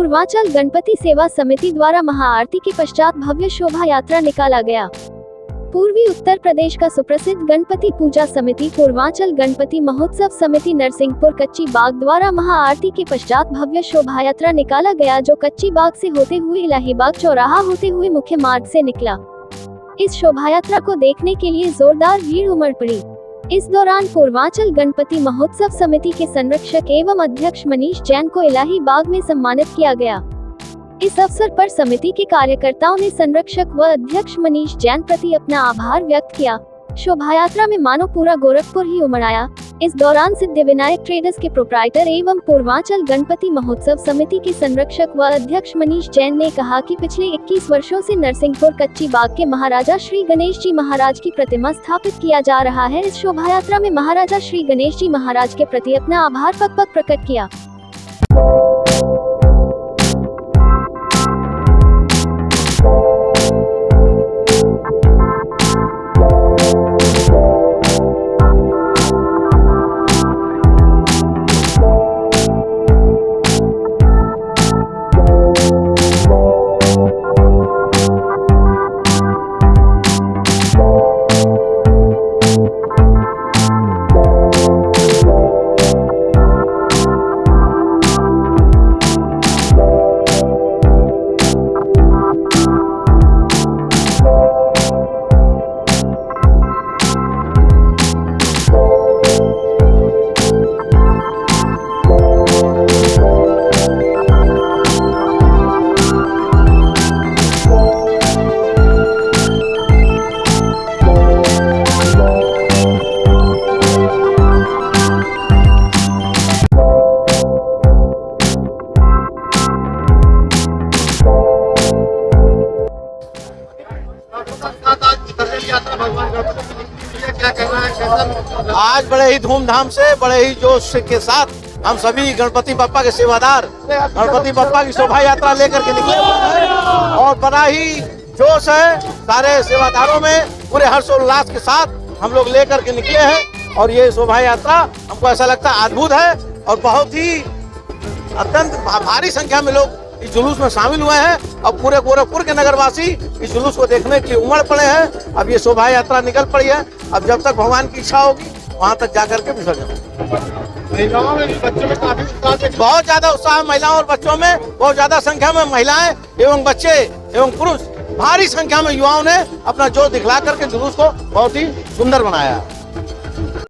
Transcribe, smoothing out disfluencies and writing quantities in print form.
पूर्वांचल गणपति सेवा समिति द्वारा महाआरती के पश्चात भव्य शोभा यात्रा निकाला गया। पूर्वी उत्तर प्रदेश का सुप्रसिद्ध गणपति पूजा समिति पूर्वांचल गणपति महोत्सव समिति नरसिंहपुर कच्ची बाग द्वारा महाआरती के पश्चात भव्य शोभा यात्रा निकाला गया, जो कच्ची बाग से होते हुए इलाहीबाग चौराहा होते हुए मुख्य मार्ग से निकला। इस शोभा यात्रा को देखने के लिए जोरदार भीड़ उमड़ पड़ी। इस दौरान पूर्वांचल गणपति महोत्सव समिति के संरक्षक एवं अध्यक्ष मनीष जैन को इलाहीबाग में सम्मानित किया गया। इस अवसर पर समिति के कार्यकर्ताओं ने संरक्षक व अध्यक्ष मनीष जैन प्रति अपना आभार व्यक्त किया। शोभा यात्रा में मानो पूरा गोरखपुर ही उमड़ आया। इस दौरान सिद्धिविनायक ट्रेडर्स के प्रोप्राइटर एवं पूर्वांचल गणपति महोत्सव समिति के संरक्षक व अध्यक्ष मनीष जैन ने कहा कि पिछले 21 वर्षों से नरसिंहपुर कच्ची बाग के महाराजा श्री गणेश जी महाराज की प्रतिमा स्थापित किया जा रहा है। इस शोभा यात्रा में महाराजा श्री गणेश जी महाराज के प्रति अपना आभार पक प्रकट किया। आज बड़े ही धूमधाम से, बड़े ही जोश के साथ हम सभी गणपति बप्पा के सेवादार गणपति बप्पा की शोभा यात्रा लेकर के निकले और बड़ा ही जोश है सारे सेवादारों में। पूरे हर्षोल्लास के साथ हम लोग लेकर के निकले हैं और ये शोभा यात्रा हमको ऐसा लगता है अद्भुत है और बहुत ही अत्यंत भारी संख्या में लोग इस जुलूस में शामिल हुए हैं और पूरे गोरखपुर के नगरवासी इस जुलूस को देखने के लिए उमड़ पड़े हैं। अब ये शोभा यात्रा निकल पड़ी है। अब जब तक भगवान की इच्छा होगी वहां तक जाकर के विसर्जन। महिलाओं में बच्चों में काफी उत्साह, बहुत ज्यादा उत्साह महिलाओं और बच्चों में, बहुत ज्यादा संख्या में महिलाएं एवं बच्चे एवं पुरुष भारी संख्या में युवाओं ने अपना जोश दिखला करके जुलूस को बहुत ही सुंदर बनाया।